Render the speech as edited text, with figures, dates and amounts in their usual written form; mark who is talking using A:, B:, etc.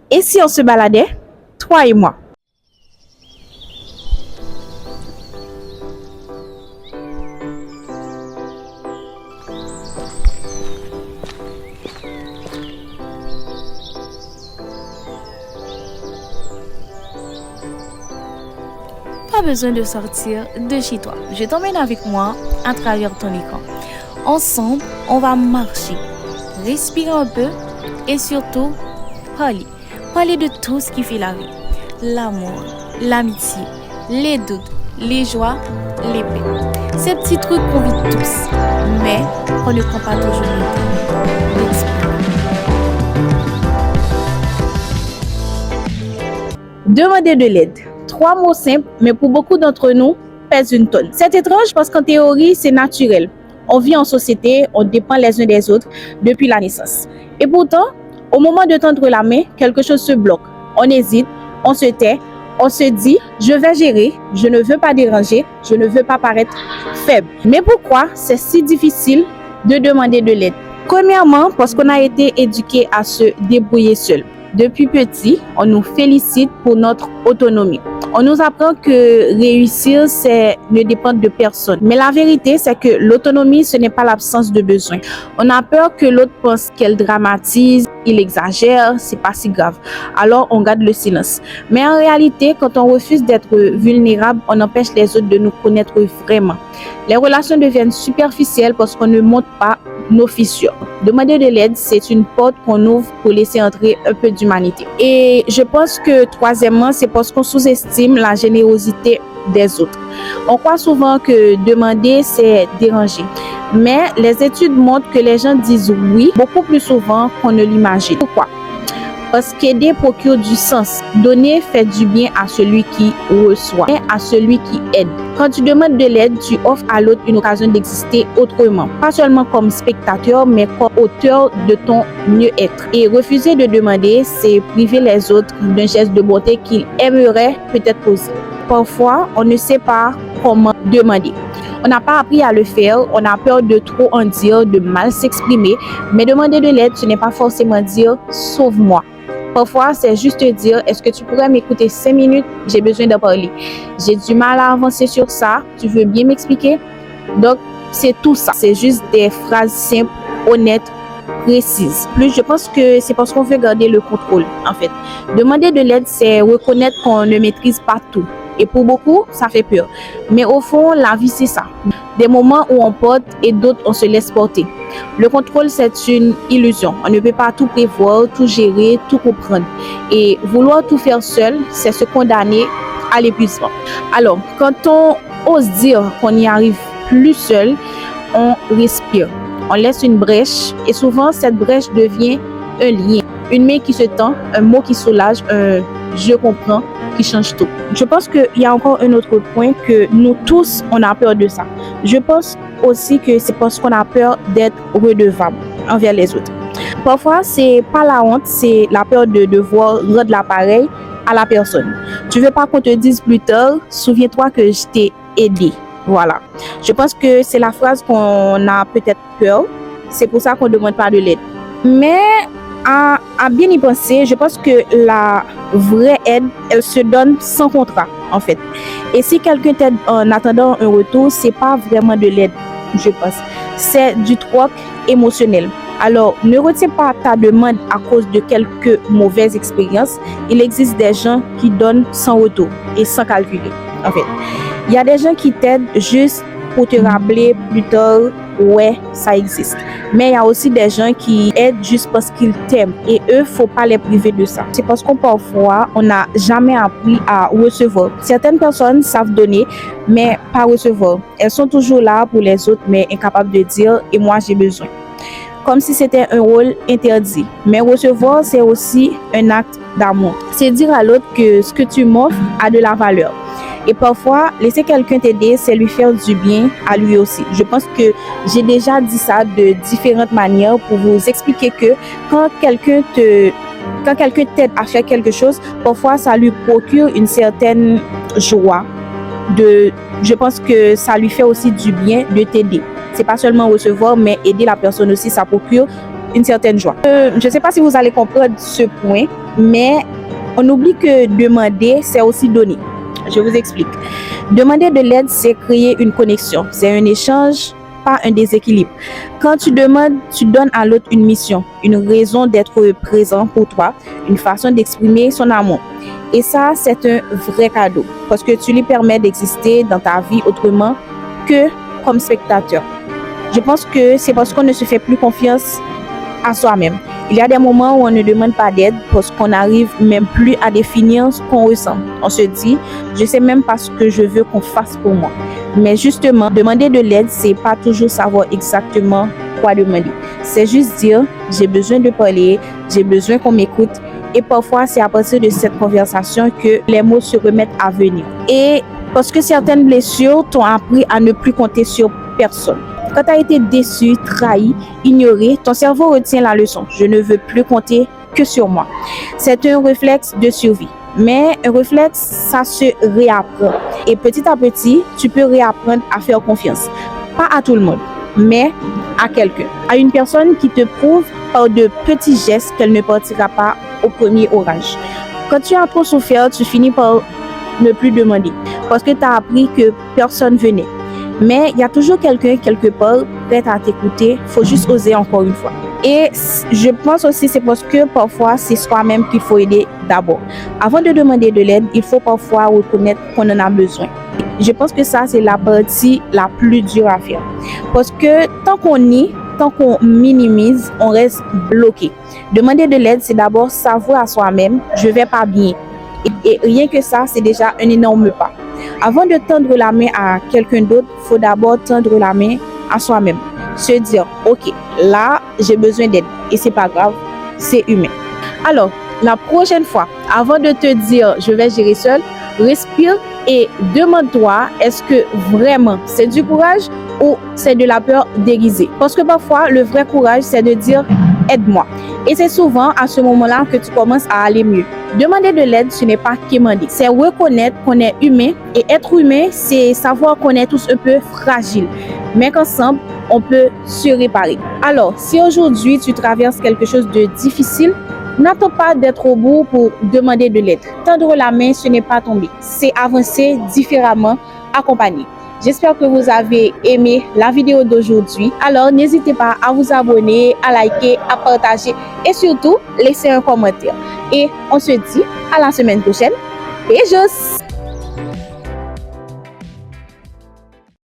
A: Et si on se baladait, toi et moi?
B: Pas besoin de sortir de chez toi. Je t'emmène avec moi à travers ton écran. Ensemble, on va marcher, respirer un peu et surtout parler. Parler de tout ce qui fait la vie. L'amour, l'amitié, les doutes, les joies, les peines. Ces petits trucs qu'on vit tous, mais on ne prend pas toujours le temps d'expliquer.
A: Demander de l'aide. 3 mots simples, mais pour beaucoup d'entre nous, pèsent une tonne. C'est étrange parce qu'en théorie, c'est naturel. On vit en société, on dépend les uns des autres depuis la naissance. Et pourtant, au moment de tendre la main, quelque chose se bloque. On hésite, on se tait, on se dit « je vais gérer, je ne veux pas déranger, je ne veux pas paraître faible ». Mais pourquoi c'est si difficile de demander de l'aide? Premièrement, parce qu'on a été éduqué à se débrouiller seul. Depuis petit, on nous félicite pour notre autonomie. On nous apprend que réussir, c'est ne dépendre de personne. Mais la vérité, c'est que l'autonomie, ce n'est pas l'absence de besoin. On a peur que l'autre pense qu'elle dramatise, il exagère, c'est pas si grave. Alors, on garde le silence. Mais en réalité, quand on refuse d'être vulnérable, on empêche les autres de nous connaître vraiment. Les relations deviennent superficielles parce qu'on ne montre pas nos fissures. Demander de l'aide, c'est une porte qu'on ouvre pour laisser entrer un peu d'humanité. Et je pense que troisièmement, c'est parce qu'on sous-estime la générosité des autres. On croit souvent que demander, c'est déranger. Mais les études montrent que les gens disent oui beaucoup plus souvent qu'on ne l'imagine. Pourquoi? Parce qu'aider procure du sens. Donner fait du bien à celui qui reçoit et à celui qui aide. Quand tu demandes de l'aide, tu offres à l'autre une occasion d'exister autrement. Pas seulement comme spectateur, mais comme auteur de ton mieux-être. Et refuser de demander, c'est priver les autres d'un geste de bonté qu'ils aimeraient peut-être poser. Parfois, on ne sait pas comment demander. On n'a pas appris à le faire, on a peur de trop en dire, de mal s'exprimer. Mais demander de l'aide, ce n'est pas forcément dire « sauve-moi ». Parfois, c'est juste dire « est-ce que tu pourrais m'écouter 5 minutes? J'ai besoin de parler. J'ai du mal à avancer sur ça. Tu veux bien m'expliquer ?» Donc, c'est tout ça. C'est juste des phrases simples, honnêtes, précises. Plus, je pense que c'est parce qu'on veut garder le contrôle, en fait. Demander de l'aide, c'est reconnaître qu'on ne maîtrise pas tout. Et pour beaucoup, ça fait peur. Mais au fond, la vie, c'est ça. Des moments où on porte et d'autres, on se laisse porter. Le contrôle, c'est une illusion. On ne peut pas tout prévoir, tout gérer, tout comprendre. Et vouloir tout faire seul, c'est se condamner à l'épuisement. Alors, quand on ose dire qu'on n'y arrive plus seul, on respire. On laisse une brèche et souvent, cette brèche devient un lien. Une main qui se tend, un mot qui soulage, un « je comprends » qui change tout. Je pense qu'il y a encore un autre point que nous tous, on a peur de ça. Je pense aussi que c'est parce qu'on a peur d'être redevable envers les autres. Parfois, c'est pas la honte, c'est la peur de devoir rendre l'appareil à la personne. Tu veux pas qu'on te dise plus tard, souviens-toi que je t'ai aidé. Voilà. Je pense que c'est la phrase qu'on a peut-être peur. C'est pour ça qu'on ne demande pas de l'aide. Mais à bien y penser, je pense que la vraie aide, elle se donne sans contrat, en fait. Et si quelqu'un t'aide en attendant un retour, c'est pas vraiment de l'aide, je pense. C'est du troc émotionnel. Alors, ne retiens pas ta demande à cause de quelques mauvaises expériences. Il existe des gens qui donnent sans retour et sans calculer, en fait. Il y a des gens qui t'aident juste pour te rappeler plus tard, ouais, ça existe. Mais il y a aussi des gens qui aident juste parce qu'ils t'aiment. Et eux, faut pas les priver de ça. C'est parce qu'on parfois, on n'a jamais appris à recevoir. Certaines personnes savent donner, mais pas recevoir. Elles sont toujours là pour les autres, mais incapables de dire « et moi, j'ai besoin ». Comme si c'était un rôle interdit. Mais recevoir, c'est aussi un acte d'amour. C'est dire à l'autre que ce que tu m'offres a de la valeur. Et parfois, laisser quelqu'un t'aider, c'est lui faire du bien à lui aussi. Je pense que j'ai déjà dit ça de différentes manières pour vous expliquer que quand quelqu'un t'aide à faire quelque chose, parfois ça lui procure une certaine joie. Je pense que ça lui fait aussi du bien de t'aider. C'est pas seulement recevoir, mais aider la personne aussi, ça procure une certaine joie. Je ne sais pas si vous allez comprendre ce point, mais on oublie que demander, c'est aussi donner. Je vous explique. Demander de l'aide, c'est créer une connexion. C'est un échange, pas un déséquilibre. Quand tu demandes, tu donnes à l'autre une mission, une raison d'être présent pour toi, une façon d'exprimer son amour. Et ça, c'est un vrai cadeau parce que tu lui permets d'exister dans ta vie autrement que comme spectateur. Je pense que c'est parce qu'on ne se fait plus confiance à soi-même. Il y a des moments où on ne demande pas d'aide parce qu'on n'arrive même plus à définir ce qu'on ressent. On se dit, je sais même pas ce que je veux qu'on fasse pour moi. Mais justement, demander de l'aide, c'est pas toujours savoir exactement quoi demander. C'est juste dire, j'ai besoin de parler, j'ai besoin qu'on m'écoute. Et parfois, c'est à partir de cette conversation que les mots se remettent à venir. Et parce que certaines blessures t'ont appris à ne plus compter sur personne. Quand tu as été déçu, trahi, ignoré, ton cerveau retient la leçon. Je ne veux plus compter que sur moi. C'est un réflexe de survie. Mais un réflexe, ça se réapprend. Et petit à petit, tu peux réapprendre à faire confiance. Pas à tout le monde, mais à quelqu'un. À une personne qui te prouve par de petits gestes qu'elle ne partira pas au premier orage. Quand tu as trop souffert, tu finis par ne plus demander. Parce que tu as appris que personne venait. Mais il y a toujours quelqu'un quelque part prêt à t'écouter. Il faut juste oser encore une fois. Et je pense aussi c'est parce que parfois c'est soi-même qu'il faut aider d'abord. Avant de demander de l'aide, il faut parfois reconnaître qu'on en a besoin. Je pense que ça c'est la partie la plus dure à faire. Parce que tant qu'on minimise, on reste bloqué. Demander de l'aide, c'est d'abord savoir à soi-même, je vais pas bien. Et rien que ça, c'est déjà un énorme pas. Avant de tendre la main à quelqu'un d'autre, il faut d'abord tendre la main à soi-même. Se dire, ok, là, j'ai besoin d'aide. Et c'est pas grave, c'est humain. Alors, la prochaine fois, avant de te dire, je vais gérer seul, respire et demande-toi, est-ce que vraiment c'est du courage ou c'est de la peur déguisée? Parce que parfois, le vrai courage, c'est de dire, aide-moi. Et c'est souvent à ce moment-là que tu commences à aller mieux. Demander de l'aide, ce n'est pas quémander. C'est reconnaître qu'on est humain. Et être humain, c'est savoir qu'on est tous un peu fragiles. Mais qu'ensemble, on peut se réparer. Alors, si aujourd'hui tu traverses quelque chose de difficile, n'attends pas d'être au bout pour demander de l'aide. Tendre la main, ce n'est pas tomber. C'est avancer différemment, accompagné. J'espère que vous avez aimé la vidéo d'aujourd'hui. Alors, n'hésitez pas à vous abonner, à liker, à partager et surtout, laisser un commentaire. Et on se dit à la semaine prochaine. Beijos!